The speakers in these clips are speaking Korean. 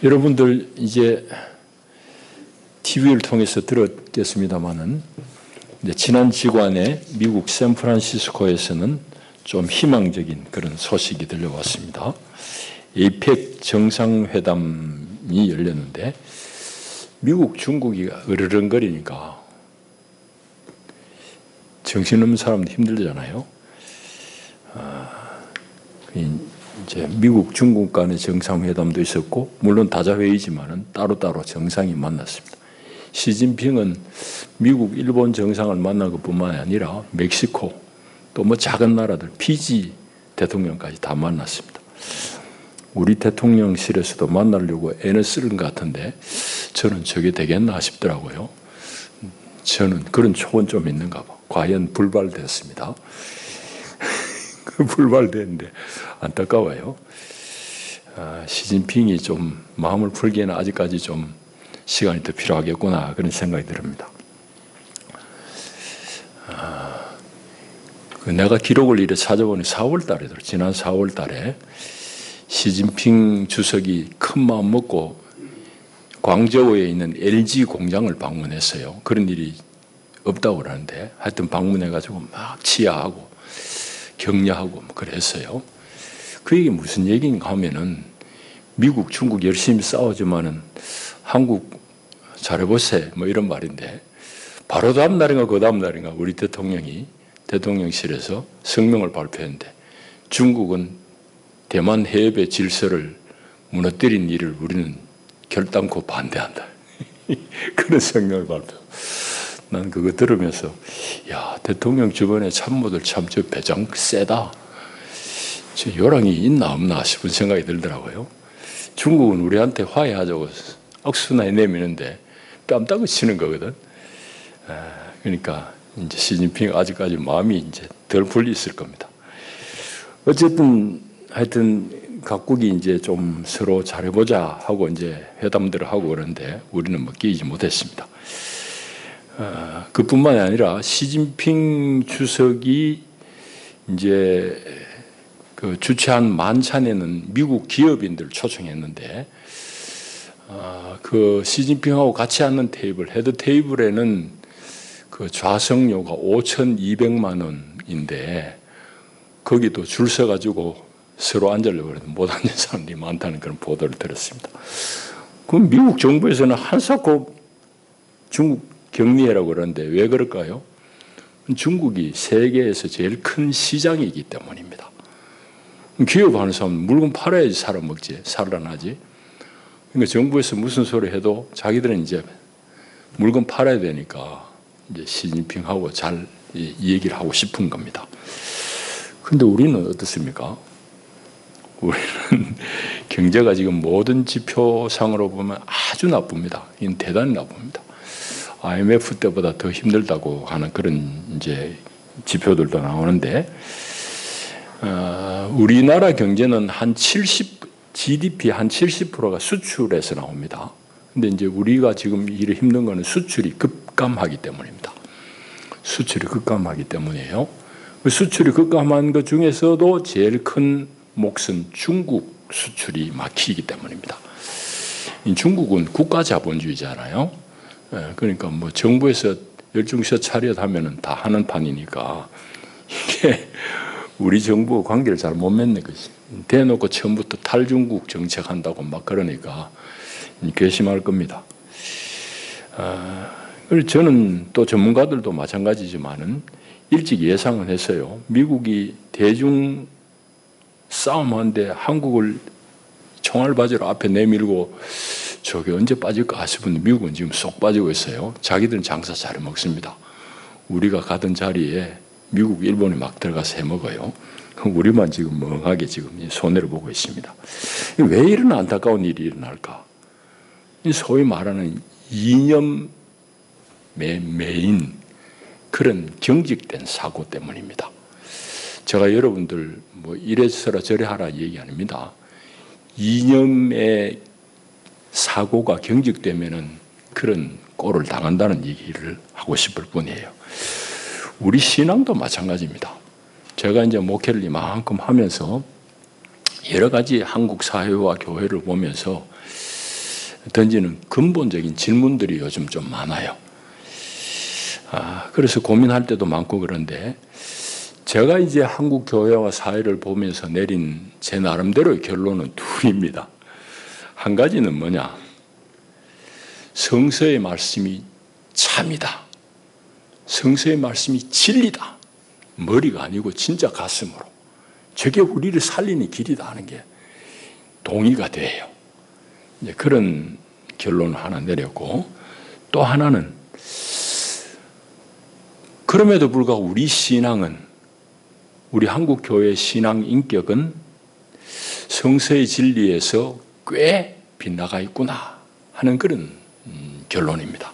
여러분들 이제 TV를 통해서 들었겠습니다마는 지난 주간에 미국 샌프란시스코에서는 좀 희망적인 그런 소식이 들려왔습니다. 에이펙 정상회담이 열렸는데 미국, 중국이 으르렁거리니까 정신없는 사람도 힘들잖아요. 이제 미국, 중국 간의 정상회담도 있었고, 물론 다자회의지만은 따로따로 정상이 만났습니다. 시진핑은 미국, 일본 정상을 만난 것뿐만 아니라 멕시코, 또 뭐 작은 나라들, 피지 대통령까지 다 만났습니다. 우리 대통령실에서도 만나려고 애를 쓰는 것 같은데, 저는 저게 되겠나 싶더라고요. 저는 그런 촉은 좀 있는가 봐. 과연 불발됐습니다. 불발됐는데 안타까워요. 시진핑이 좀 마음을 풀기에는 아직까지 좀 시간이 더 필요하겠구나 그런 생각이 듭니다. 내가 기록을 이래 찾아보니 4월 달에도 지난 4월 달에 시진핑 주석이 큰 마음 먹고 광저우에 있는 LG 공장을 방문했어요. 그런 일이 없다고 그러는데 하여튼 방문해가지고 막 치하하고 격려하고 뭐 그랬어요. 그 얘기 무슨 얘기인가 하면은 미국, 중국 열심히 싸우지만은 한국 잘해보세 뭐 이런 말인데 바로 다음 날인가 그 다음 날인가 우리 대통령이 대통령실에서 성명을 발표했는데 중국은 대만 해협의 질서를 무너뜨린 일을 우리는 결단코 반대한다. 그런 성명을 발표. 난 그거 들으면서 야 대통령 주변에 참모들 참 저 배짱 세다. 저 요랑이 있나 없나 싶은 생각이 들더라고요. 중국은 우리한테 화해하자고 억수나 내미는데 뺨따구 치는 거거든. 그러니까 이제 시진핑 아직까지 마음이 이제 덜 풀리 있을 겁니다. 어쨌든 하여튼 각국이 이제 좀 서로 잘해보자 하고 이제 회담들을 하고 그러는데 우리는 뭐 끼지 못했습니다. 그뿐만이 아니라 시진핑 주석이 이제 그 주최한 만찬에는 미국 기업인들 초청했는데 그 시진핑하고 같이 앉는 테이블, 헤드 테이블에는 그 좌석료가 5,200만 원인데 거기도 줄 서가지고 서로 앉으려고 그랬는데 못 앉는 사람들이 많다는 그런 보도를 들었습니다. 그럼 미국 정부에서는 한사코 중국 격리해라고 그러는데 왜 그럴까요? 중국이 세계에서 제일 큰 시장이기 때문입니다. 기업하는 사람은 물건 팔아야지 살아먹지, 살아나지. 그러니까 정부에서 무슨 소리 해도 자기들은 이제 물건 팔아야 되니까 이제 시진핑하고 잘 이 얘기를 하고 싶은 겁니다. 근데 우리는 어떻습니까? 우리는 경제가 지금 모든 지표상으로 보면 아주 나쁩니다. 이건 대단히 나쁩니다. IMF 때보다 더 힘들다고 하는 그런 이제 지표들도 나오는데, 우리나라 경제는 한 GDP 한 70%가 수출에서 나옵니다. 근데 이제 우리가 지금 일을 힘든 거는 수출이 급감하기 때문입니다. 수출이 급감하기 때문이에요. 수출이 급감한 것 중에서도 제일 큰 몫은 중국 수출이 막히기 때문입니다. 중국은 국가 자본주의잖아요. 그러니까 뭐 정부에서 열중셔 차렷하면은 다 하는 판이니까 이게 우리 정부와 관계를 잘 못 맺는 것이. 대놓고 처음부터 탈중국 정책한다고 막 그러니까 괘씸할 겁니다. 그리고 저는 또 전문가들도 마찬가지지만은 일찍 예상은 했어요. 미국이 대중 싸움하는데 한국을 총알바지로 앞에 내밀고 저게 언제 빠질까 싶은데 미국은 지금 쏙 빠지고 있어요. 자기들은 장사 잘 먹습니다. 우리가 가던 자리에 미국, 일본이 막 들어가서 해먹어요. 우리만 지금 멍하게 지금 손해를 보고 있습니다. 왜 이런 안타까운 일이 일어날까? 소위 말하는 이념 매인 그런 경직된 사고 때문입니다. 제가 여러분들 뭐 이래서라 저래하라 얘기 아닙니다. 이념의 사고가 경직되면은 그런 꼴을 당한다는 얘기를 하고 싶을 뿐이에요. 우리 신앙도 마찬가지입니다. 제가 이제 목회를 이만큼 하면서 여러 가지 한국 사회와 교회를 보면서 던지는 근본적인 질문들이 요즘 좀 많아요. 그래서 고민할 때도 많고 그런데 제가 이제 한국 교회와 사회를 보면서 내린 제 나름대로의 결론은 둘입니다. 한 가지는 뭐냐? 성서의 말씀이 참이다. 성서의 말씀이 진리다. 머리가 아니고 진짜 가슴으로. 저게 우리를 살리는 길이다 하는 게 동의가 돼요. 이제 그런 결론을 하나 내렸고, 또 하나는 그럼에도 불구하고 우리 신앙은, 우리 한국 교회의 신앙 인격은 성서의 진리에서 꽤 빗나가 있구나 하는 그런 결론입니다.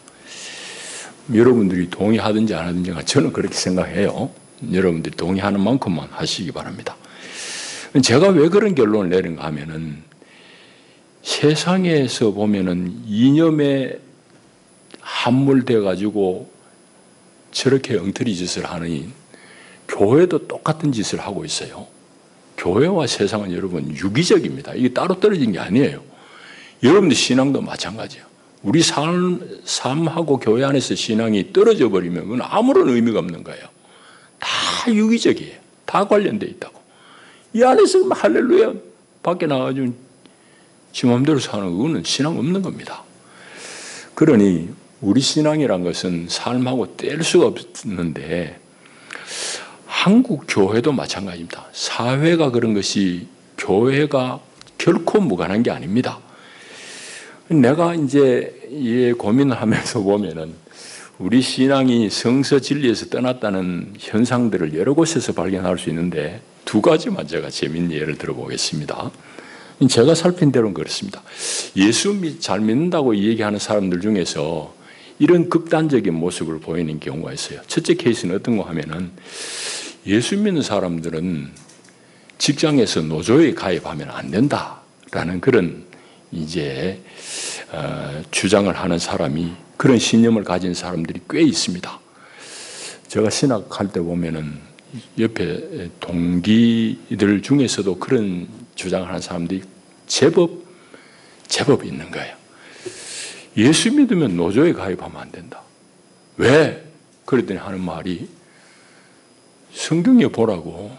여러분들이 동의하든지 안 하든지 저는 그렇게 생각해요. 여러분들이 동의하는 만큼만 하시기 바랍니다. 제가 왜 그런 결론을 내린가 하면은 세상에서 보면은 이념에 함몰되어 가지고 저렇게 엉터리 짓을 하니 교회도 똑같은 짓을 하고 있어요. 교회와 세상은 여러분 유기적입니다. 이게 따로 떨어진 게 아니에요. 여러분들 신앙도 마찬가지예요. 우리 삶하고 교회 안에서 신앙이 떨어져 버리면 그건 아무런 의미가 없는 거예요. 다 유기적이에요. 다 관련되어 있다고. 이 안에서 할렐루야 밖에 나가가지고 지 마음대로 사는 그거는 신앙 없는 겁니다. 그러니 우리 신앙이란 것은 삶하고 뗄 수가 없는데 한국 교회도 마찬가지입니다. 사회가 그런 것이 교회가 결코 무관한 게 아닙니다. 내가 이제 이 고민을 하면서 보면은 우리 신앙이 성서 진리에서 떠났다는 현상들을 여러 곳에서 발견할 수 있는데 두 가지만 제가 재미있는 예를 들어보겠습니다. 제가 살핀 대로는 그렇습니다. 예수 잘 믿는다고 얘기하는 사람들 중에서 이런 극단적인 모습을 보이는 경우가 있어요. 첫째 케이스는 어떤 거 하면은 예수 믿는 사람들은 직장에서 노조에 가입하면 안 된다라는 그런 이제 주장을 하는 사람이, 그런 신념을 가진 사람들이 꽤 있습니다. 제가 신학할 때 보면은 옆에 동기들 중에서도 그런 주장을 하는 사람들이 제법 있는 거예요. 예수 믿으면 노조에 가입하면 안 된다. 왜? 그랬더니 하는 말이 성경에 보라고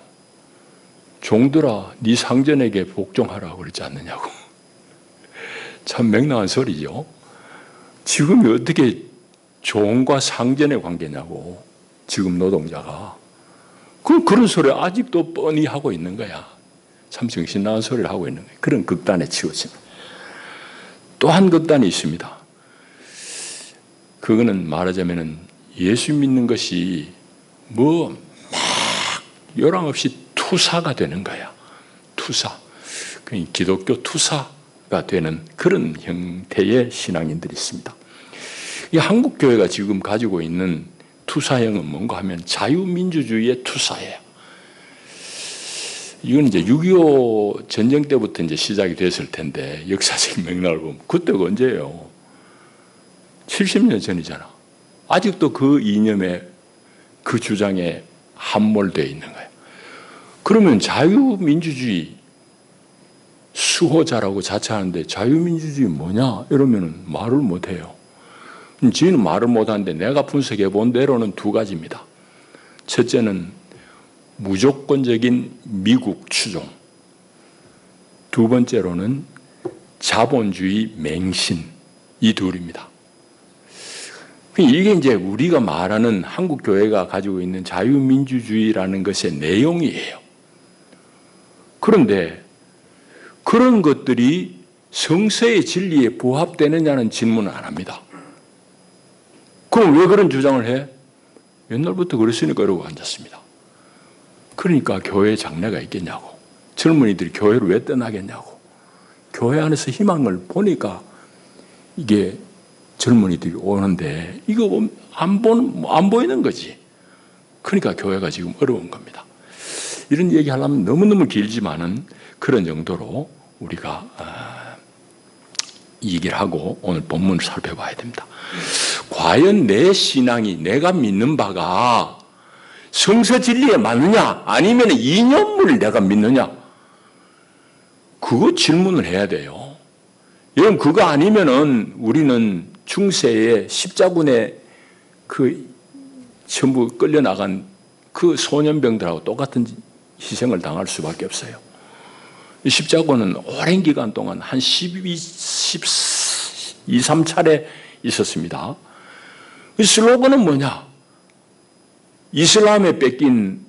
종들아 네 상전에게 복종하라고 그러지 않느냐고. 참 맹랑한 소리죠. 지금이 어떻게 종과 상전의 관계냐고. 지금 노동자가. 그런 소리 아직도 뻔히 하고 있는 거야. 참 정신 나간 소리를 하고 있는 거야. 그런 극단에 치우칩니다. 또 한 극단이 있습니다. 그거는 말하자면은 예수 믿는 것이 뭐 막 요랑 없이 투사가 되는 거야. 투사. 기독교 투사가 되는 그런 형태의 신앙인들이 있습니다. 이 한국 교회가 지금 가지고 있는 투사형은 뭔가 하면 자유민주주의의 투사예요. 이건 이제 6.25 전쟁 때부터 이제 시작이 됐을 텐데, 역사적인 맥락을 보면 그때가 언제예요? 70년 전이잖아. 아직도 그 이념에, 그 주장에 함몰되어 있는 거예요. 그러면 자유민주주의 수호자라고 자처하는데 자유민주주의 뭐냐? 이러면 말을 못해요. 지는 말을 못하는데 내가 분석해 본 대로는 두 가지입니다. 첫째는 무조건적인 미국 추종. 두 번째로는 자본주의 맹신. 이 둘입니다. 이게 이제 우리가 말하는 한국 교회가 가지고 있는 자유민주주의라는 것의 내용이에요. 그런데 그런 것들이 성서의 진리에 부합되느냐는 질문을 안 합니다. 그럼 왜 그런 주장을 해? 옛날부터 그랬으니까 이러고 앉았습니다. 그러니까 교회에 장래가 있겠냐고. 젊은이들이 교회를 왜 떠나겠냐고. 교회 안에서 희망을 보니까 이게 젊은이들이 오는데 이거 안 보이는 거지. 그러니까 교회가 지금 어려운 겁니다. 이런 얘기 하려면 너무너무 길지만은 그런 정도로 우리가 얘기를 하고 오늘 본문을 살펴봐야 됩니다. 과연 내 신앙이, 내가 믿는 바가 성서 진리에 맞느냐 아니면 이념을 내가 믿느냐, 그거 질문을 해야 돼요. 여러분, 그거 아니면은 우리는 중세의 십자군에 전부 끌려나간 그 소년병들하고 똑같은 희생을 당할 수밖에 없어요. 이 십자군은 오랜 기간 동안 한 13차례 있었습니다. 이 슬로건은 뭐냐? 이슬람에 뺏긴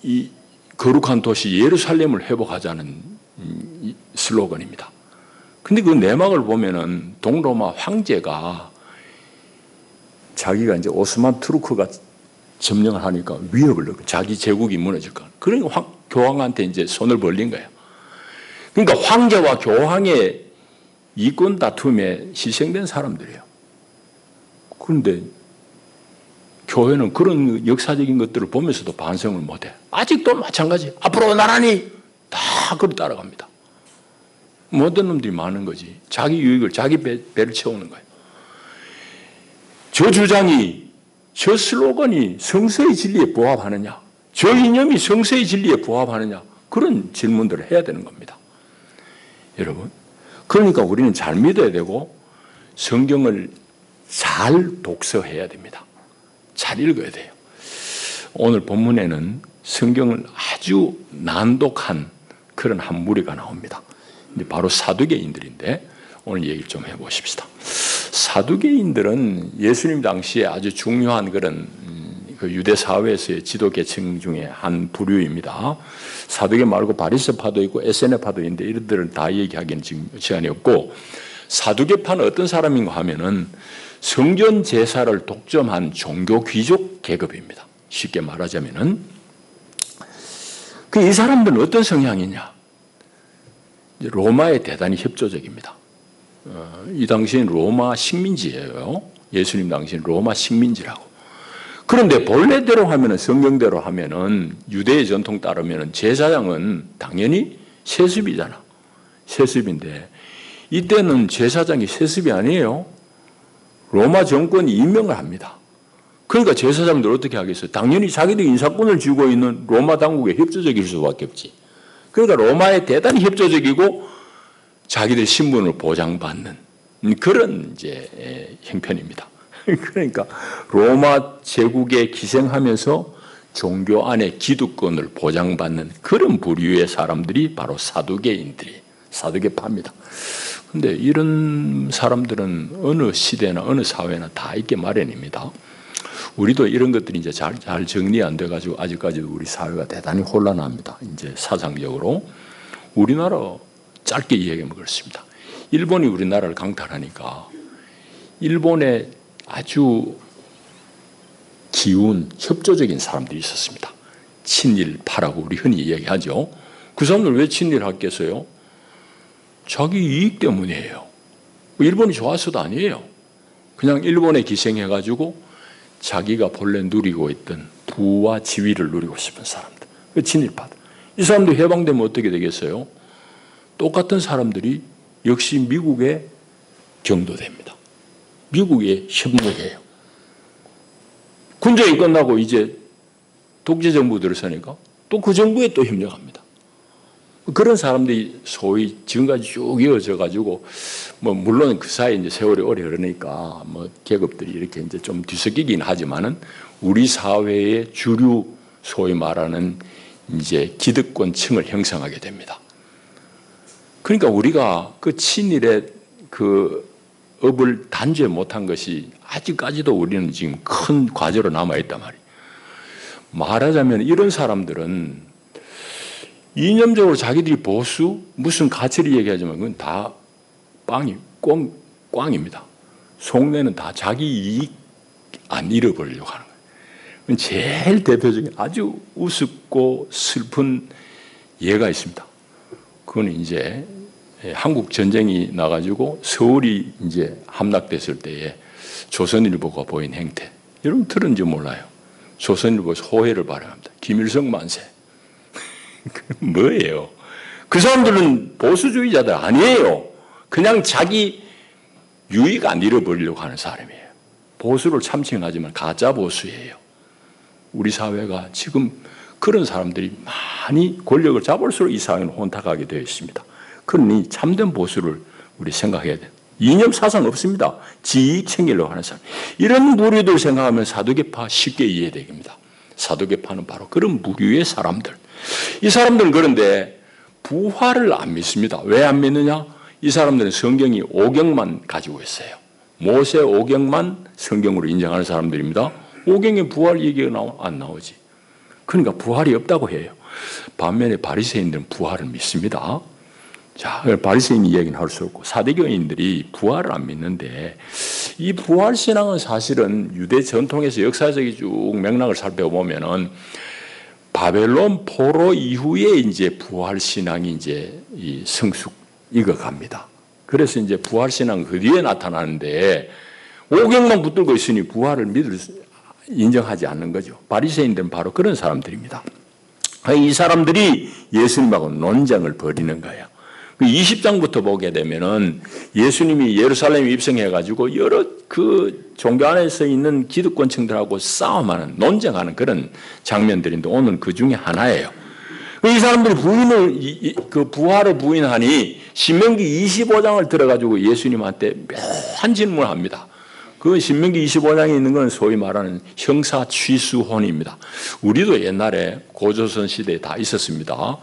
이 거룩한 도시 예루살렘을 회복하자는 슬로건입니다. 근데 그 내막을 보면은 동로마 황제가 자기가 이제 오스만 투르크가 점령을 하니까 위협을 넣고 자기 제국이 무너질까. 그러니까 교황한테 이제 손을 벌린 거예요. 그러니까 황제와 교황의 이권 다툼에 희생된 사람들이에요. 그런데 교회는 그런 역사적인 것들을 보면서도 반성을 못해. 아직도 마찬가지. 앞으로 나라니 다 그걸 따라갑니다. 못된 놈들이 많은 거지. 자기 유익을, 자기 배를 채우는 거예요. 저 주장이, 저 슬로건이 성서의 진리에 부합하느냐? 저 이념이 성서의 진리에 부합하느냐? 그런 질문들을 해야 되는 겁니다. 여러분, 그러니까 우리는 잘 믿어야 되고 성경을 잘 독서해야 됩니다. 잘 읽어야 돼요. 오늘 본문에는 성경을 아주 난독한 그런 한 무리가 나옵니다. 바로 사두개인들인데 오늘 얘기를 좀 해보십시다. 사두개인들은 예수님 당시에 아주 중요한 그런 그 유대 사회에서의 지도 계층 중에 한 부류입니다. 사두개 말고 바리새파도 있고 에세네파도 있는데 이들은 다 얘기하기는 지금 시간이 없고, 사두개파는 어떤 사람인가 하면은 성전 제사를 독점한 종교 귀족 계급입니다. 쉽게 말하자면은 이 사람들은 어떤 성향이냐? 로마에 대단히 협조적입니다. 이 당시엔 로마 식민지예요. 예수님 당시엔 로마 식민지라고. 그런데 본래대로 하면은, 성경대로 하면은, 유대의 전통 따르면은 제사장은 당연히 세습이잖아. 세습인데 이때는 제사장이 세습이 아니에요. 로마 정권이 임명을 합니다. 그러니까 제사장들 어떻게 하겠어요? 당연히 자기들이 인사권을 쥐고 있는 로마 당국에 협조적일 수밖에 없지. 그러니까 로마에 대단히 협조적이고 자기들 신분을 보장받는 그런 이제 형편입니다. 그러니까 로마 제국에 기생하면서 종교 안에 기득권을 보장받는 그런 부류의 사람들이 바로 사두개파입니다. 근데 이런 사람들은 어느 시대나 어느 사회나 다 있게 마련입니다. 우리도 이런 것들이 이제 잘 정리 안 돼가지고 아직까지도 우리 사회가 대단히 혼란합니다. 이제 사상적으로. 우리나라 짧게 이야기하면 그렇습니다. 일본이 우리나라를 강탈하니까 일본에 아주 기운, 협조적인 사람들이 있었습니다. 친일파라고 우리 흔히 이야기하죠. 그 사람들 왜 친일했겠어요? 자기 이익 때문이에요. 일본이 좋아서도 아니에요. 그냥 일본에 기생해가지고 자기가 본래 누리고 있던 부와 지위를 누리고 싶은 사람들. 그 친일파들. 이 사람들 해방되면 어떻게 되겠어요? 똑같은 사람들이 역시 미국에 경도됩니다. 미국에 협력해요. 군정이 끝나고 이제 독재정부 들어서니까 또 그 정부에 또 협력합니다. 그런 사람들이 소위 지금까지 쭉 이어져 가지고, 물론 그 사이에 이제 세월이 오래 흐르니까 계급들이 이렇게 이제 좀 뒤섞이긴 하지만은 우리 사회의 주류 소위 말하는 이제 기득권층을 형성하게 됩니다. 그러니까 우리가 그 친일의 그 업을 단죄 못한 것이 아직까지도 우리는 지금 큰 과제로 남아있단 말이에요. 말하자면 이런 사람들은 이념적으로 자기들이 보수, 무슨 가치를 얘기하지만 그건 다 꽝입니다. 속내는 다 자기 이익 안 잃어버리려고 하는 거예요. 제일 대표적인 아주 우습고 슬픈 예가 있습니다. 그건 이제 한국 전쟁이 나가지고 서울이 이제 함락됐을 때에 조선일보가 보인 행태. 여러분 들은지 몰라요. 조선일보에서 호해를 발행합니다. 김일성 만세. 뭐예요? 그 사람들은 보수주의자들 아니에요. 그냥 자기 유익 안 잃어버리려고 하는 사람이에요. 보수를 참칭하지만 가짜 보수예요. 우리 사회가 지금 그런 사람들이 많이 권력을 잡을수록 이 사회는 혼탁하게 되어 있습니다. 그러니 참된 보수를 우리 생각해야 돼요. 이념 사상 없습니다. 지익 챙기려고 하는 사람. 이런 무리들 생각하면 사두개파 쉽게 이해됩니다. 사두개파는 바로 그런 무리의 사람들. 이 사람들은 그런데 부활을 안 믿습니다. 왜 안 믿느냐? 이 사람들은 성경이 오경만 가지고 있어요. 모세 오경만 성경으로 인정하는 사람들입니다. 오경에 부활 얘기가 안 나오지. 그러니까 부활이 없다고 해요. 반면에 바리새인들은 부활을 믿습니다. 자, 바리새인 이야기는 할 수 없고 사두개인들이 부활을 안 믿는데 이 부활 신앙은 사실은 유대 전통에서 역사적인 쭉 맥락을 살펴보면은 바벨론 포로 이후에 이제 부활 신앙이 이제 이 성숙 익어갑니다. 그래서 이제 부활 신앙 그 뒤에 나타나는데 오경만 붙들고 있으니 부활을 인정하지 않는 거죠. 바리새인들은 바로 그런 사람들입니다. 이 사람들이 예수님하고 논쟁을 벌이는 거예요. 20장부터 보게 되면은 예수님이 예루살렘에 입성해가지고 여러 그 종교 안에서 있는 기득권층들하고 싸움하는, 논쟁하는 그런 장면들인데 오늘 그 중에 하나예요. 이 사람들이 부활을 부인하니 신명기 25장을 들어가지고 예수님한테 묘한 질문을 합니다. 그 신명기 25장에 있는 건 소위 말하는 형사 취수혼입니다. 우리도 옛날에 고조선 시대에 다 있었습니다.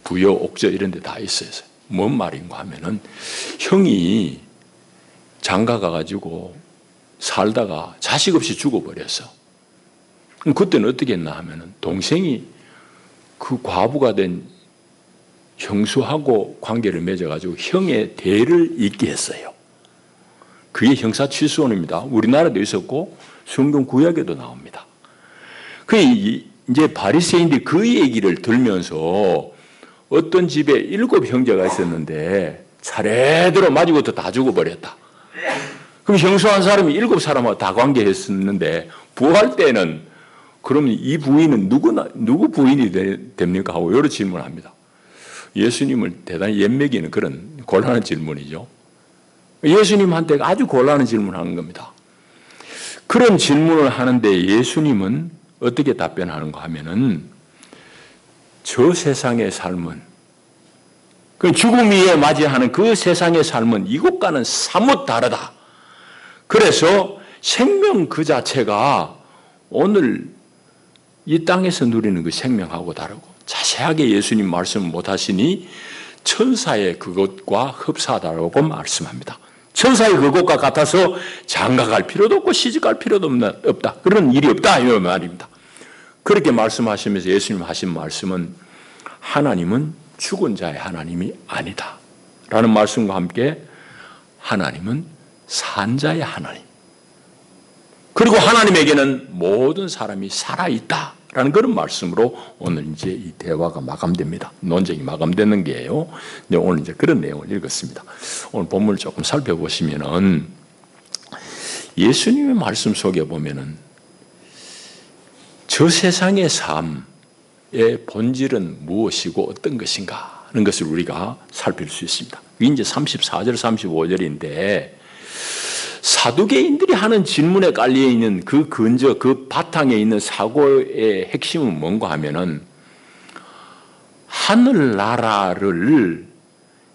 부여, 옥저 이런 데 다 있었어요. 뭔 말인가 하면은 형이 장가 가가지고 살다가 자식 없이 죽어버렸어. 그때는 어떻게 했나 하면은 동생이 그 과부가 된 형수하고 관계를 맺어가지고 형의 대를 잇게 했어요. 그게 형사취수원입니다. 우리나라도 있었고 성경 구약에도 나옵니다. 이제 바리새인들이 그 얘기를 들면서 어떤 집에 7 형제가 있었는데 차례대로 마지부터 다 죽어버렸다. 그럼 형수한 사람이 7 사람하고 다 관계했었는데 부활 때는 그러면 이 부인은 누구 부인이 됩니까? 하고 여러 질문을 합니다. 예수님을 대단히 엿먹이는 그런 곤란한 질문이죠. 예수님한테 아주 곤란한 질문을 하는 겁니다. 그런 질문을 하는데 예수님은 어떻게 답변하는가 하면은 저 세상의 삶은, 그 죽음 위에 맞이하는 그 세상의 삶은 이것과는 사뭇 다르다. 그래서 생명 그 자체가 오늘 이 땅에서 누리는 그 생명하고 다르고, 자세하게 예수님 말씀을 못하시니 천사의 그것과 흡사하다고 말씀합니다. 천사의 그것과 같아서 장가갈 필요도 없고 시집갈 필요도 없다. 그런 일이 없다 이 말입니다. 그렇게 말씀하시면서 예수님 하신 말씀은 하나님은 죽은 자의 하나님이 아니다 라는 말씀과 함께 하나님은 산 자의 하나님, 그리고 하나님에게는 모든 사람이 살아있다 라는 그런 말씀으로 오늘 이제 이 대화가 마감됩니다. 논쟁이 마감되는 게요. 오늘 이제 그런 내용을 읽었습니다. 오늘 본문을 조금 살펴보시면은 예수님의 말씀 속에 보면은 저 세상의 삶의 본질은 무엇이고 어떤 것인가 하는 것을 우리가 살필 수 있습니다. 이게 이제 34절, 35절인데 사두개인들이 하는 질문에 깔려있는 그 근저, 그 바탕에 있는 사고의 핵심은 뭔가 하면은 하늘나라를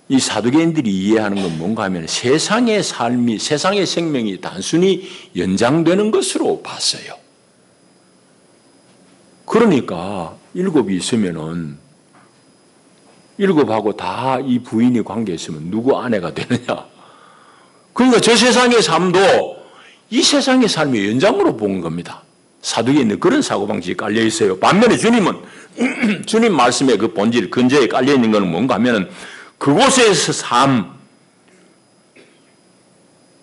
이 사두개인들이 이해하는 건 뭔가 하면 세상의 삶이, 세상의 생명이 단순히 연장되는 것으로 봤어요. 그러니까 7이 있으면은 7하고 다 이 부인이 관계 있으면 누구 아내가 되느냐. 그러니까 저 세상의 삶도 이 세상의 삶의 연장으로 본 겁니다. 사두개인은 그런 사고방식이 깔려 있어요. 반면에 주님은 주님 말씀의 그 본질, 근저에 깔려 있는 것은 뭔가 하면은 그곳에서 삶,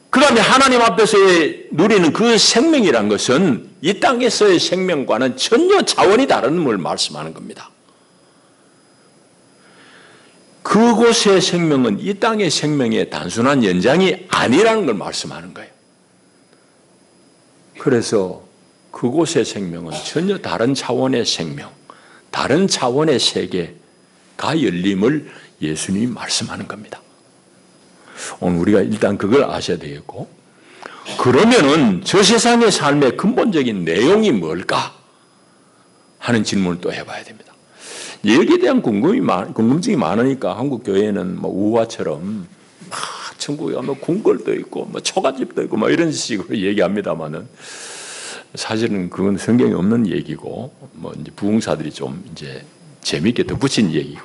그 다음에 하나님 앞에서의 누리는 그 생명이란 것은 이 땅에서의 생명과는 전혀 차원이 다른 걸 말씀하는 겁니다. 그곳의 생명은 이 땅의 생명의 단순한 연장이 아니라는 걸 말씀하는 거예요. 그래서 그곳의 생명은 전혀 다른 차원의 생명, 다른 차원의 세계가 열림을 예수님이 말씀하는 겁니다. 오늘 우리가 일단 그걸 아셔야 되겠고, 그러면은 저 세상의 삶의 근본적인 내용이 뭘까 하는 질문을 또 해봐야 됩니다. 여기에 대한 궁금증이 많으니까 한국 교회는 뭐 우화처럼 막 천국에 가면 궁궐도 있고 뭐 초가집도 있고 뭐 이런 식으로 얘기합니다만은 사실은 그건 성경에 없는 얘기고 뭐 이제 부흥사들이 좀 이제 재미있게 덧붙인 얘기고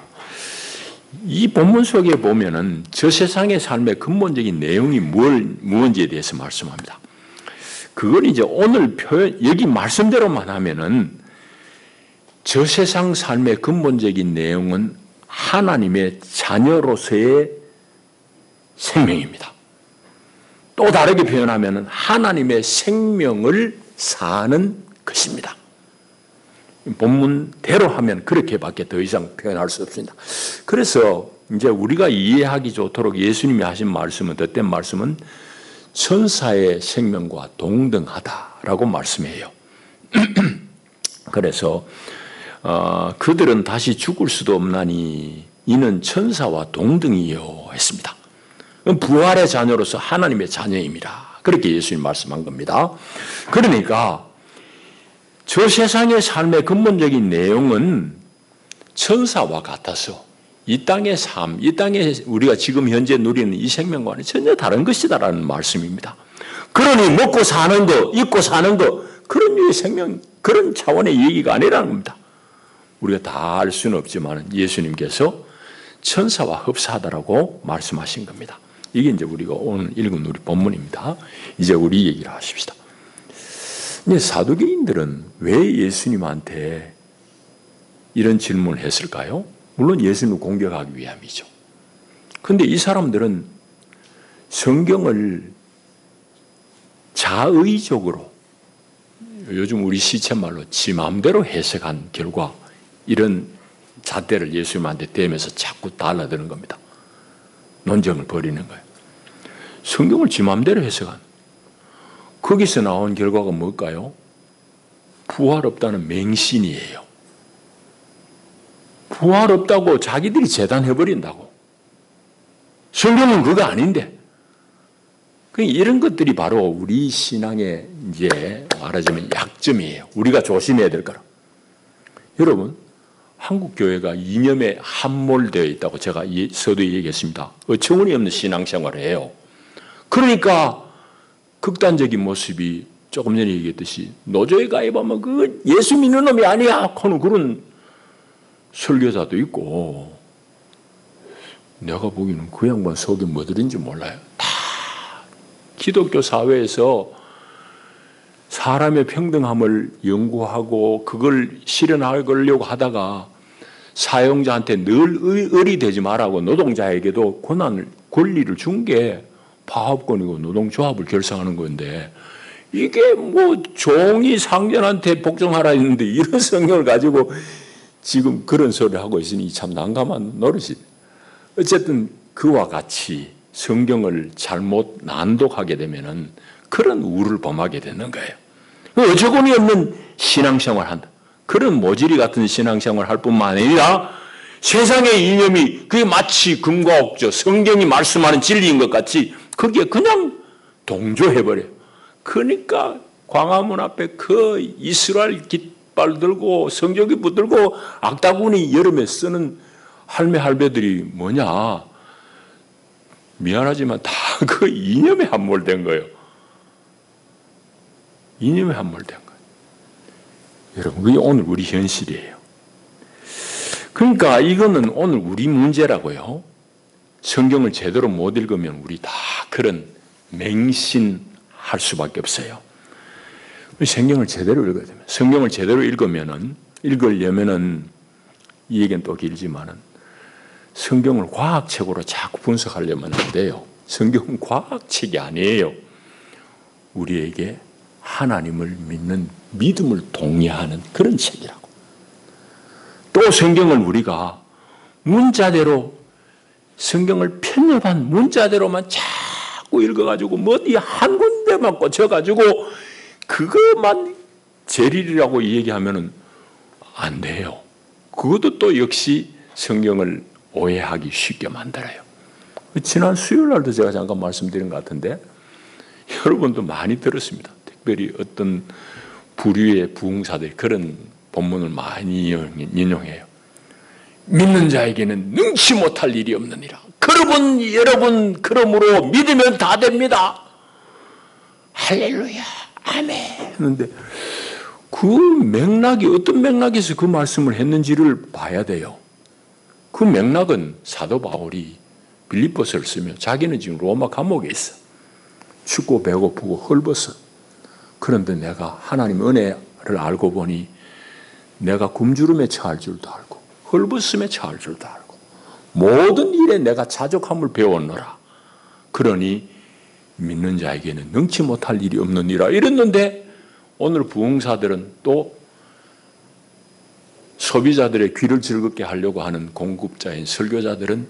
이 본문 속에 보면은 저 세상의 삶의 근본적인 내용이 무엇인지에 대해서 말씀합니다. 그걸 이제 오늘 표현 여기 말씀대로만 하면은 저 세상 삶의 근본적인 내용은 하나님의 자녀로서의 생명입니다. 또 다르게 표현하면 하나님의 생명을 사는 것입니다. 본문대로 하면 그렇게밖에 더 이상 표현할 수 없습니다. 그래서 이제 우리가 이해하기 좋도록 예수님이 하신 말씀은 덧된 말씀은 천사의 생명과 동등하다라고 말씀해요. 그래서 그들은 다시 죽을 수도 없나니 이는 천사와 동등이요 했습니다. 부활의 자녀로서 하나님의 자녀입니다. 그렇게 예수님이 말씀한 겁니다. 그러니까 저 세상의 삶의 근본적인 내용은 천사와 같아서 이 땅의 삶, 이 땅에 우리가 지금 현재 누리는 이 생명과는 전혀 다른 것이다라는 말씀입니다. 그러니 먹고 사는 거, 입고 사는 거 그런 류의 생명, 그런 차원의 얘기가 아니라는 겁니다. 우리가 다 알 수는 없지만 예수님께서 천사와 흡사하다라고 말씀하신 겁니다. 이게 이제 우리가 오늘 읽은 우리 본문입니다. 이제 우리 얘기를 하십시다. 이제 사두개인들은 왜 예수님한테 이런 질문을 했을까요? 물론 예수님을 공격하기 위함이죠. 그런데 이 사람들은 성경을 자의적으로 요즘 우리 시쳇말로 지 마음대로 해석한 결과 이런 잣대를 예수님한테 대면서 자꾸 달라드는 겁니다. 논쟁을 벌이는 거예요. 성경을 지 마음대로 해석한 거기서 나온 결과가 뭘까요? 부활 없다는 맹신이에요. 부활 없다고 자기들이 재단해버린다고. 성경은 그거 아닌데. 이런 것들이 바로 우리 신앙의 이제 말하자면 약점이에요. 우리가 조심해야 될 거라. 여러분, 한국 교회가 이념에 함몰되어 있다고 제가 서두에 얘기했습니다. 어처구니 없는 신앙생활을 해요. 그러니까 극단적인 모습이 조금 전에 얘기했듯이 노조에 가입하면 그 예수 믿는 놈이 아니야 하는 그런 설교자도 있고 내가 보기에는 그 양반 속이 뭐들인지 몰라요. 다 기독교 사회에서 사람의 평등함을 연구하고 그걸 실현하려고 하다가 사용자한테 늘 을이 되지 말라고 노동자에게도 권리를 준 게 파업권이고 노동조합을 결성하는 건데 이게 뭐 종이 상전한테 복종하라 했는데 이런 성경을 가지고 지금 그런 소리를 하고 있으니 참 난감한 노릇이. 어쨌든 그와 같이 성경을 잘못 난독하게 되면은 그런 우를 범하게 되는 거예요. 어처구니 없는 신앙생활 한다. 그런 모질이 같은 신앙생활 할 뿐만 아니라 세상의 이념이 그게 마치 금과 옥조 성경이 말씀하는 진리인 것 같이 거기에 그냥 동조해버려요. 그러니까 광화문 앞에 그 이스라엘 깃발 들고 성경기 붙들고 악다구니 여름에 쓰는 할매들이 뭐냐. 미안하지만 다 그 이념에 함몰된 거예요. 이념에 함몰된 거예요. 여러분, 그게 오늘 우리 현실이에요. 그러니까 이거는 오늘 우리 문제라고요. 성경을 제대로 못 읽으면 우리 다 그런 맹신할 수밖에 없어요. 성경을 제대로 읽어야 됩니다. 성경을 제대로 읽으려면은 이 얘기는 또 길지만은 성경을 과학책으로 자꾸 분석하려면 안 돼요. 성경은 과학책이 아니에요. 우리에게 하나님을 믿는 믿음을 독려하는 그런 책이라고. 또 성경을 우리가 문자대로 성경을 편협한 문자대로만 자꾸 읽어가지고 어디 한 군데만 꽂혀가지고 그것만 제일이라고 얘기하면은 안 돼요. 그것도 또 역시 성경을 오해하기 쉽게 만들어요. 지난 수요일 날도 제가 잠깐 말씀드린 것 같은데 여러분도 많이 들었습니다. 특별히 어떤 부류의 부흥사들이 그런 본문을 많이 인용해요. 믿는 자에게는 능치 못할 일이 없느니라. 여러분 그러므로 믿으면 다 됩니다. 할렐루야 아멘 했는데 그 맥락이 어떤 맥락에서 그 말씀을 했는지를 봐야 돼요. 그 맥락은 사도 바울이 빌립보서를 쓰며 자기는 지금 로마 감옥에 있어. 춥고 배고프고 헐벗어. 그런데 내가 하나님 은혜를 알고 보니 내가 굶주림에 처할 줄도 알고 헐벗음에 처할 줄도 알고 모든 일에 내가 자족함을 배웠노라. 그러니 믿는 자에게는 능치 못할 일이 없느니라 이랬는데 오늘 부흥사들은 또 소비자들의 귀를 즐겁게 하려고 하는 공급자인 설교자들은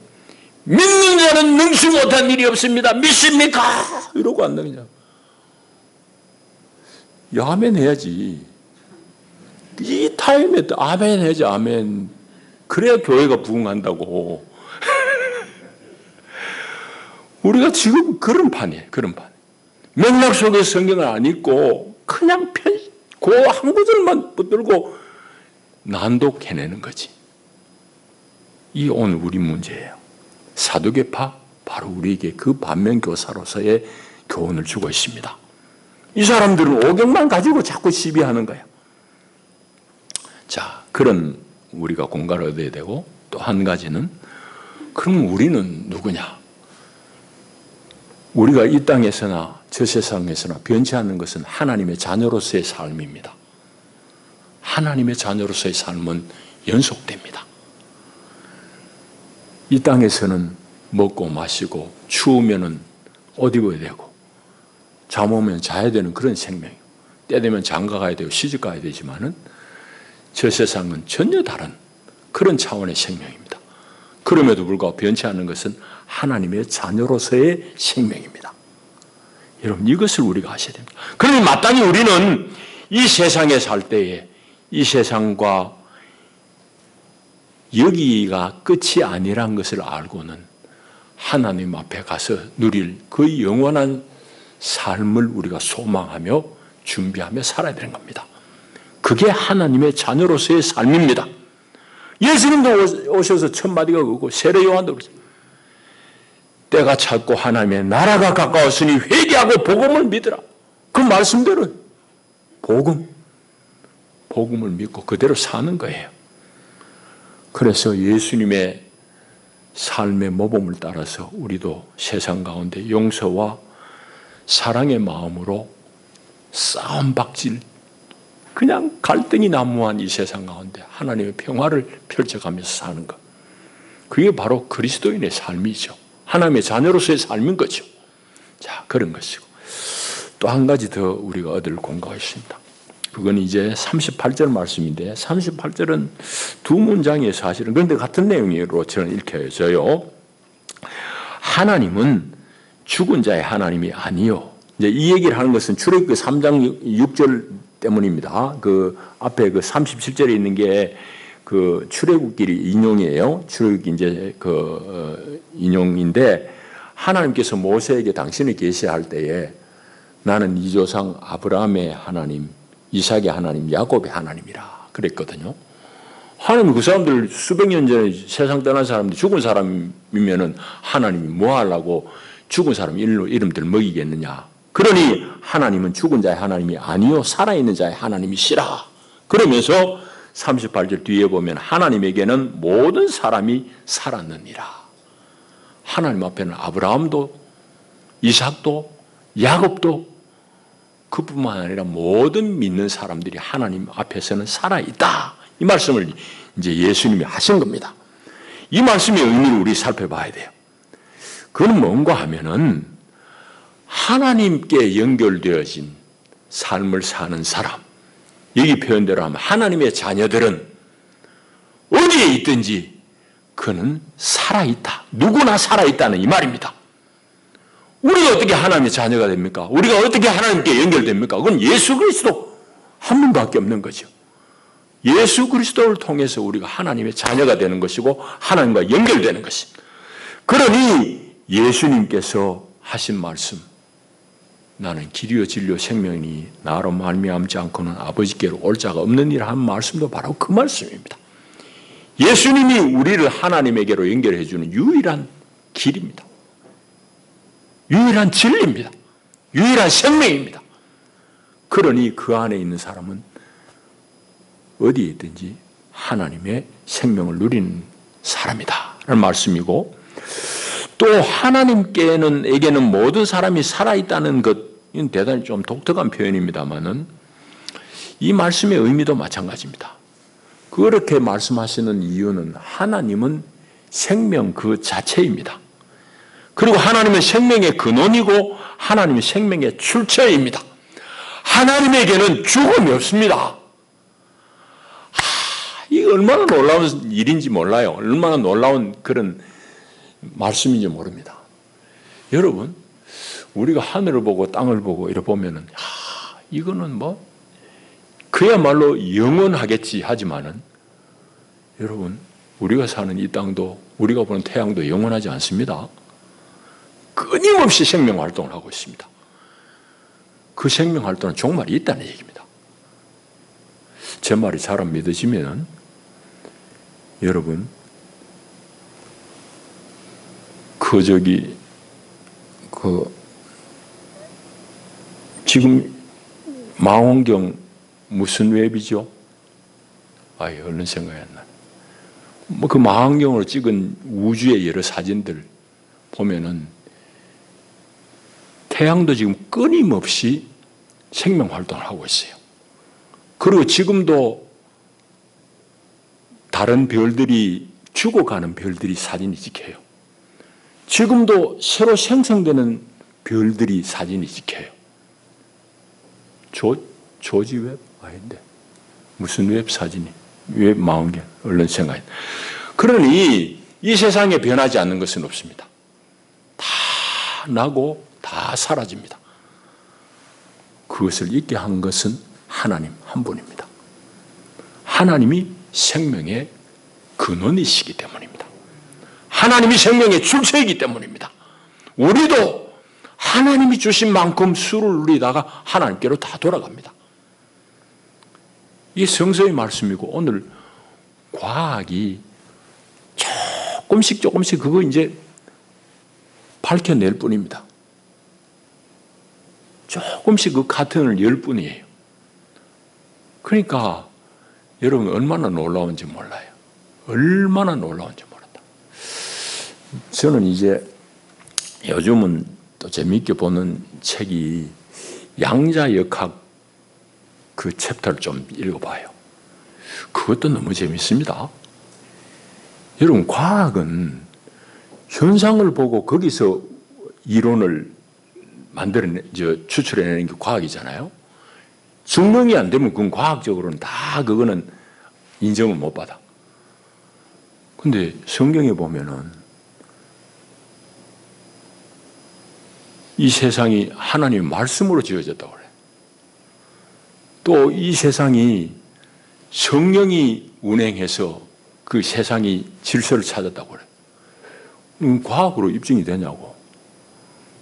믿는 자는 능치 못한 일이 없습니다. 믿습니까? 이러고 안 되냐. 야, 아멘 해야지. 이 타임에 아멘 해야지, 아멘. 그래야 교회가 부흥한다고. 우리가 지금 그런 판이에요, 그런 판. 맥락 속에 성경을 안 읽고 그냥 그 한 구절만 붙들고 난독해내는 거지. 이 오늘 우리 문제예요. 사두개파 바로 우리에게 그 반면교사로서의 교훈을 주고 있습니다. 이 사람들은 오경만 가지고 자꾸 시비하는 거야. 자, 그런 우리가 공갈을 얻어야 되고 또 한 가지는 그럼 우리는 누구냐? 우리가 이 땅에서나 저 세상에서나 변치 않는 것은 하나님의 자녀로서의 삶입니다. 하나님의 자녀로서의 삶은 연속됩니다. 이 땅에서는 먹고 마시고 추우면은 옷 입어야 되고 잠 오면 자야 되는 그런 생명이에요. 때 되면 장가 가야 되고 시집 가야 되지만은 저 세상은 전혀 다른 그런 차원의 생명입니다. 그럼에도 불구하고 변치 않는 것은 하나님의 자녀로서의 생명입니다. 여러분 이것을 우리가 아셔야 됩니다. 그러니 마땅히 우리는 이 세상에 살 때에 이 세상과 여기가 끝이 아니란 것을 알고는 하나님 앞에 가서 누릴 그 영원한 삶을 우리가 소망하며 준비하며 살아야 되는 겁니다. 그게 하나님의 자녀로서의 삶입니다. 예수님도 오셔서 첫 마디가 그거고 세례 요한도 그러죠. 때가 찼고 하나님의 나라가 가까웠으니 회개하고 복음을 믿으라. 그 말씀대로 복음을 믿고 그대로 사는 거예요. 그래서 예수님의 삶의 모범을 따라서 우리도 세상 가운데 용서와 사랑의 마음으로 싸움박질 그냥 갈등이 난무한 이 세상 가운데 하나님의 평화를 펼쳐가면서 사는 것. 그게 바로 그리스도인의 삶이죠. 하나님의 자녀로서의 삶인 거죠. 자, 그런 것이고. 또 한 가지 더 우리가 얻을 공부가 있습니다. 그건 이제 38절 말씀인데 38절은 두 문장이에요, 사실은. 그런데 같은 내용으로 저는 읽혀져요. 하나님은 죽은 자의 하나님이 아니요. 이제 이 얘기를 하는 것은 출애굽기 3장 6절 때문입니다. 그 앞에 그 37절에 있는 게 그 출애굽기 인용이에요. 출애굽기 이제 그 인용인데 하나님께서 모세에게 당신을 계시할 때에 나는 이 조상 아브라함의 하나님, 이삭의 하나님, 야곱의 하나님이라 그랬거든요. 하나님 그 사람들 수백 년 전에 세상 떠난 사람들 죽은 사람이면은 하나님이 뭐 하려고 죽은 사람 이름들 먹이겠느냐. 그러니 하나님은 죽은 자의 하나님이 아니요 살아있는 자의 하나님이시라. 그러면서 38절 뒤에 보면 하나님에게는 모든 사람이 살았느니라. 하나님 앞에는 아브라함도 이삭도 야곱도 그뿐만 아니라 모든 믿는 사람들이 하나님 앞에서는 살아있다. 이 말씀을 이제 예수님이 하신 겁니다. 이 말씀의 의미를 우리 살펴봐야 돼요. 그건 뭔가 하면은 하나님께 연결되어진 삶을 사는 사람, 여기 표현대로 하면 하나님의 자녀들은 어디에 있든지 그는 살아있다. 누구나 살아있다는 이 말입니다. 우리가 어떻게 하나님의 자녀가 됩니까? 우리가 어떻게 하나님께 연결됩니까? 그건 예수 그리스도 한 분밖에 없는 거죠. 예수 그리스도를 통해서 우리가 하나님의 자녀가 되는 것이고 하나님과 연결되는 것입니다. 그러니 예수님께서 하신 말씀, 나는 길이요 진리요 생명이니 나로 말미암지 않고는 아버지께로 올 자가 없느니라 한 말씀도 바로 그 말씀입니다. 예수님이 우리를 하나님에게로 연결해 주는 유일한 길입니다. 유일한 진리입니다. 유일한 생명입니다. 그러니 그 안에 있는 사람은 어디에 있든지 하나님의 생명을 누리는 사람이다 라는 말씀이고, 또 하나님께에게는 모든 사람이 살아있다는 것, 이건 대단히 좀 독특한 표현입니다만은 이 말씀의 의미도 마찬가지입니다. 그렇게 말씀하시는 이유는 하나님은 생명 그 자체입니다. 그리고 하나님은 생명의 근원이고 하나님은 생명의 출처입니다. 하나님에게는 죽음이 없습니다. 이게 얼마나 놀라운 일인지 몰라요. 얼마나 놀라운 그런 말씀인지 모릅니다. 여러분, 우리가 하늘을 보고 땅을 보고 이렇게 보면은 이거는 뭐 그야말로 영원하겠지 하지만은, 여러분, 우리가 사는 이 땅도 우리가 보는 태양도 영원하지 않습니다. 끊임없이 생명 활동을 하고 있습니다. 그 생명 활동은 종말이 있다는 얘기입니다. 제 말이 잘 안 믿어지면 여러분, 지금 망원경 무슨 웹이죠? 얼른 생각이 안 나요. 그 망원경으로 찍은 우주의 여러 사진들 보면은 태양도 지금 끊임없이 생명 활동을 하고 있어요. 그리고 지금도 다른 별들이, 죽어가는 별들이 사진이 찍혀요. 지금도 새로 생성되는 별들이 사진이 찍혀요. 조지 웹? 아닌데. 무슨 웹 사진이? 웹 망원경. 얼른 생각해. 그러니 이 세상에 변하지 않는 것은 없습니다. 다 나고 다 사라집니다. 그것을 있게 한 것은 하나님 한 분입니다. 하나님이 생명의 근원이시기 때문입니다. 하나님이 생명의 출처이기 때문입니다. 우리도 하나님이 주신 만큼 수를 누리다가 하나님께로 다 돌아갑니다. 이게 성서의 말씀이고, 오늘 과학이 조금씩 그거 이제 밝혀낼 뿐입니다. 조금씩 그 카튼을 열 뿐이에요. 그러니까 여러분, 얼마나 놀라운지 몰라요. 얼마나 놀라운지 모른다. 저는 이제 요즘은 또 재미있게 보는 책이 양자역학 그 챕터를 좀 읽어봐요. 그것도 너무 재밌습니다. 여러분, 과학은 현상을 보고 거기서 이론을 추출해내는 게 과학이잖아요. 증명이 안 되면 그건 과학적으로는 다 그거는 인정을 못 받아. 근데 성경에 보면은 이 세상이 하나님의 말씀으로 지어졌다고 그래요. 또 이 세상이 성령이 운행해서 그 세상이 질서를 찾았다고 그래요. 과학으로 입증이 되냐고.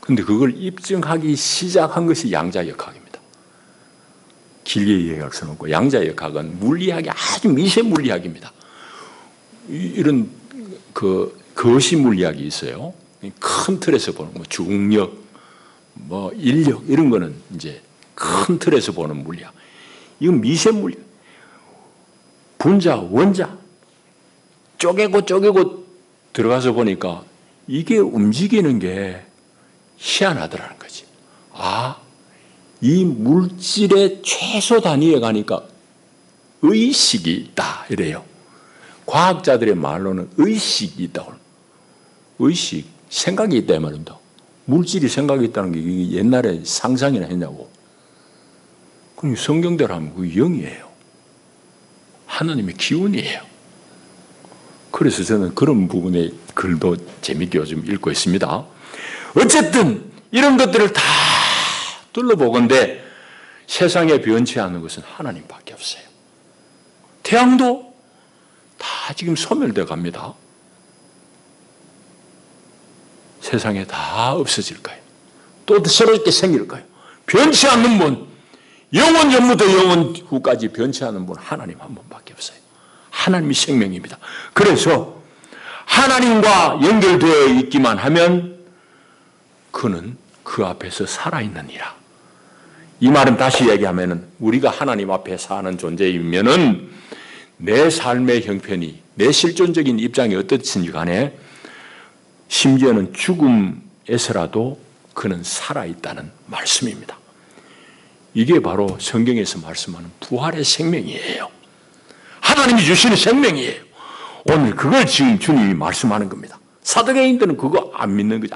근데 그걸 입증하기 시작한 것이 양자역학입니다. 길게 이해할 수는 없고, 양자역학은 물리학이 아주 미세 물리학입니다. 이런 거시 물리학이 있어요. 큰 틀에서 보는 중력, 인력 이런 거는 이제 큰 틀에서 보는 물리학. 이건 미세 물리학. 분자, 원자 쪼개고 들어가서 보니까 이게 움직이는 게 희한하더라는 거지. 이 물질의 최소 단위에 가니까 의식이 있다 이래요. 과학자들의 말로는 의식이 있다고. 의식, 생각이 있다 이 말입니다. 물질이 생각이 있다는 게 옛날에 상상이나 했냐고. 그럼 성경대로 하면 그게 영이에요. 하나님의 기운이에요. 그래서 저는 그런 부분의 글도 재밌게 요즘 읽고 있습니다. 어쨌든 이런 것들을 다 둘러보건대 세상에 변치 않는 것은 하나님밖에 없어요. 태양도 다 지금 소멸되어 갑니다. 세상에 다 없어질 거예요. 또 새롭게 생길 거예요. 변치 않는 분, 영원 전부터 영원 후까지 변치 않는 분 하나님 한 분밖에 없어요. 하나님이 생명입니다. 그래서 하나님과 연결되어 있기만 하면 그는 그 앞에서 살아있느니라. 이 말은 다시 얘기하면 우리가 하나님 앞에 사는 존재이면은 내 삶의 형편이, 내 실존적인 입장이 어떻든지 간에 심지어는 죽음에서라도 그는 살아있다는 말씀입니다. 이게 바로 성경에서 말씀하는 부활의 생명이에요. 하나님이 주시는 생명이에요. 오늘 그걸 지금 주님이 말씀하는 겁니다. 사도개인들은 그거 안 믿는 거지.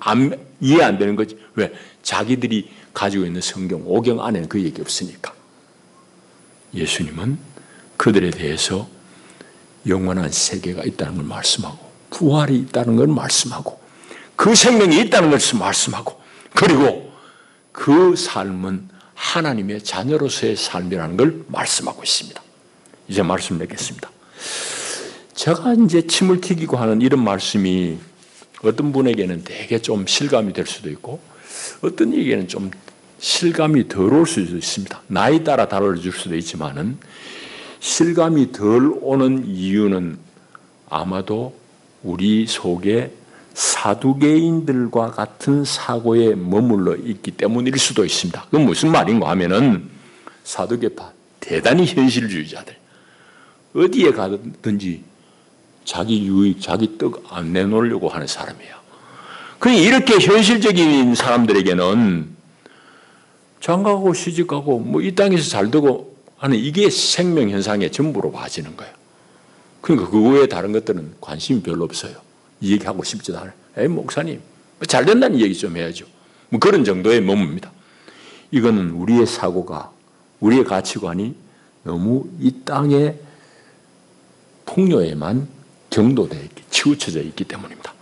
이해 안 되는 거지. 왜? 자기들이 가지고 있는 성경, 오경 안에는 그 얘기 없으니까. 예수님은 그들에 대해서 영원한 세계가 있다는 걸 말씀하고, 부활이 있다는 걸 말씀하고, 그 생명이 있다는 것을 말씀하고, 그리고 그 삶은 하나님의 자녀로서의 삶이라는 걸 말씀하고 있습니다. 이제 말씀 맺겠습니다. 제가 이제 침을 튀기고 하는 이런 말씀이 어떤 분에게는 되게 좀 실감이 될 수도 있고, 어떤 이에게는 좀 실감이 덜 올 수도 있습니다. 나이 따라 달라질 수도 있지만은, 실감이 덜 오는 이유는 아마도 우리 속에 사두개인들과 같은 사고에 머물러 있기 때문일 수도 있습니다. 그건 무슨 말인가 하면은, 사두개파, 대단히 현실주의자들, 어디에 가든지 자기 유익, 자기 떡 안 내놓으려고 하는 사람이에요. 그러니까 이렇게 현실적인 사람들에게는 장가가고 시집가고 뭐 이 땅에서 잘 되고 하는 이게 생명 현상의 전부로 봐지는 거예요. 그러니까 그 외에 다른 것들은 관심이 별로 없어요. 이 얘기하고 싶지도 않아요. 에이, 목사님, 잘 된다는 얘기 좀 해야죠. 뭐 그런 정도의 머뭅니다. 이거는 우리의 사고가, 우리의 가치관이 너무 이 땅의 풍요에만 경도되어 있기, 치우쳐져 있기 때문입니다.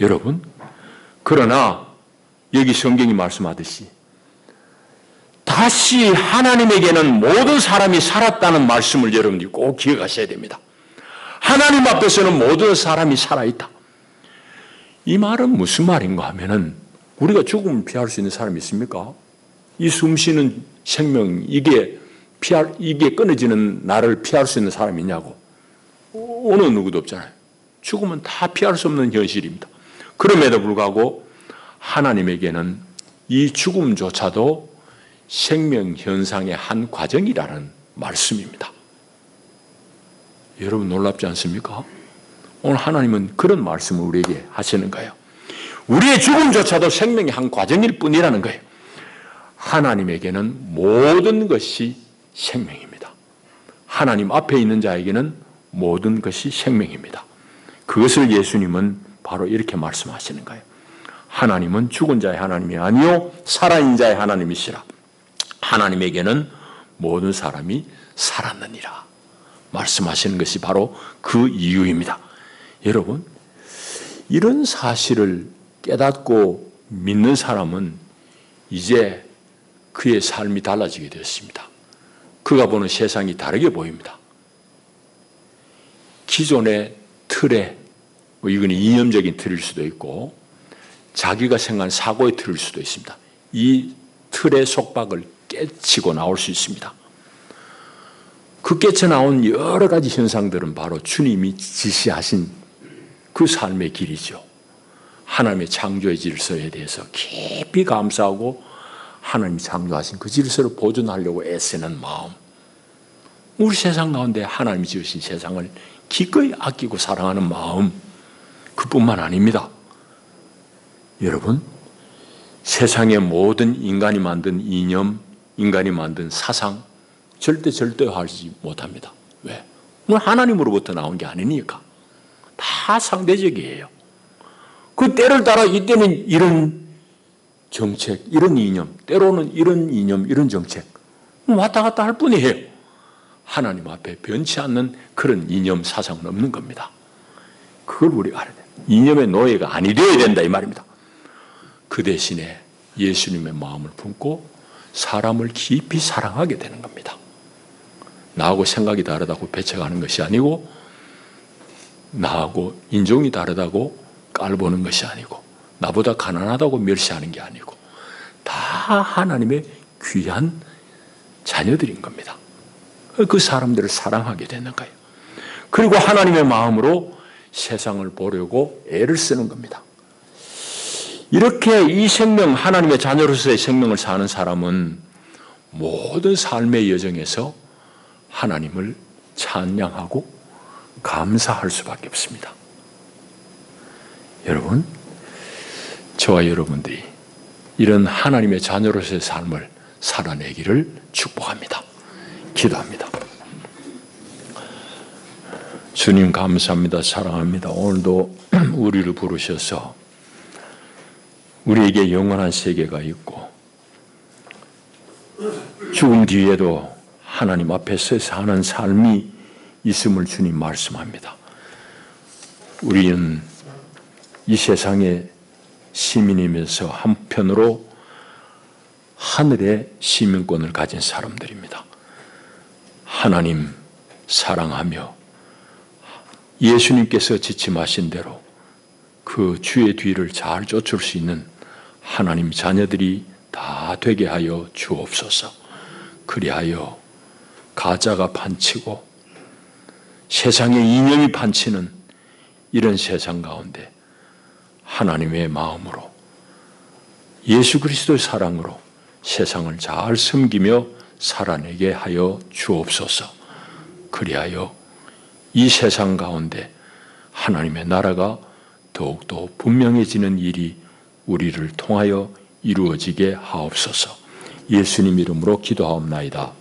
여러분, 그러나 여기 성경이 말씀하듯이 다시 하나님에게는 모든 사람이 살았다는 말씀을 여러분들이 꼭 기억하셔야 됩니다. 하나님 앞에서는 모든 사람이 살아있다. 이 말은 무슨 말인가 하면은, 우리가 죽음을 피할 수 있는 사람이 있습니까? 이 숨쉬는 생명, 이게 끊어지는 나를 피할 수 있는 사람이 있냐고. 어느 누구도 없잖아요. 죽음은 다 피할 수 없는 현실입니다. 그럼에도 불구하고 하나님에게는 이 죽음조차도 생명 현상의 한 과정이라는 말씀입니다. 여러분 놀랍지 않습니까? 오늘 하나님은 그런 말씀을 우리에게 하시는 거예요. 우리의 죽음조차도 생명의 한 과정일 뿐이라는 거예요. 하나님에게는 모든 것이 생명입니다. 하나님 앞에 있는 자에게는 모든 것이 생명입니다. 그것을 예수님은 바로 이렇게 말씀하시는 거예요. 하나님은 죽은 자의 하나님이 아니요 살아있는 자의 하나님이시라. 하나님에게는 모든 사람이 살았느니라 말씀하시는 것이 바로 그 이유입니다. 여러분, 이런 사실을 깨닫고 믿는 사람은 이제 그의 삶이 달라지게 되었습니다. 그가 보는 세상이 다르게 보입니다. 기존의 틀에, 이건 이념적인 틀일 수도 있고 자기가 생각한 사고의 틀일 수도 있습니다. 이 틀의 속박을 깨치고 나올 수 있습니다. 그 깨쳐나온 여러 가지 현상들은 바로 주님이 지시하신 그 삶의 길이죠. 하나님의 창조의 질서에 대해서 깊이 감사하고 하나님이 창조하신 그 질서를 보존하려고 애쓰는 마음, 우리 세상 가운데 하나님이 지으신 세상을 기꺼이 아끼고 사랑하는 마음, 그뿐만 아닙니다. 여러분, 세상의 모든 인간이 만든 이념, 인간이 만든 사상 절대화하지 못합니다. 왜? 하나님으로부터 나온 게 아니니까. 다 상대적이에요. 그 때를 따라 이때는 이런 정책, 이런 이념, 때로는 이런 이념, 이런 정책 왔다 갔다 할 뿐이에요. 하나님 앞에 변치 않는 그런 이념 사상은 없는 겁니다. 그걸 우리가 알아야 돼요. 이념의 노예가 아니 되어야 된다 이 말입니다. 그 대신에 예수님의 마음을 품고 사람을 깊이 사랑하게 되는 겁니다. 나하고 생각이 다르다고 배척하는 것이 아니고, 나하고 인종이 다르다고 깔보는 것이 아니고, 나보다 가난하다고 멸시하는 게 아니고, 다 하나님의 귀한 자녀들인 겁니다. 그 사람들을 사랑하게 되는 거예요. 그리고 하나님의 마음으로 세상을 보려고 애를 쓰는 겁니다. 이렇게 이 생명, 하나님의 자녀로서의 생명을 사는 사람은 모든 삶의 여정에서 하나님을 찬양하고 감사할 수밖에 없습니다. 여러분, 저와 여러분들이 이런 하나님의 자녀로서의 삶을 살아내기를 축복합니다. 기도합니다. 주님 감사합니다. 사랑합니다. 오늘도 우리를 부르셔서 우리에게 영원한 세계가 있고 죽음 뒤에도 하나님 앞에서 사는 삶이 있음을 주님 말씀합니다. 우리는 이 세상의 시민이면서 한편으로 하늘의 시민권을 가진 사람들입니다. 하나님 사랑하며 예수님께서 지침하신 대로 그 주의 뒤를 잘 쫓을 수 있는 하나님 자녀들이 다 되게 하여 주옵소서. 그리하여 가짜가 판치고 세상의 이념이 판치는 이런 세상 가운데 하나님의 마음으로 예수 그리스도의 사랑으로 세상을 잘 섬기며 살아내게 하여 주옵소서. 그리하여 이 세상 가운데 하나님의 나라가 더욱더 분명해지는 일이 우리를 통하여 이루어지게 하옵소서. 예수님 이름으로 기도하옵나이다.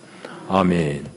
아멘.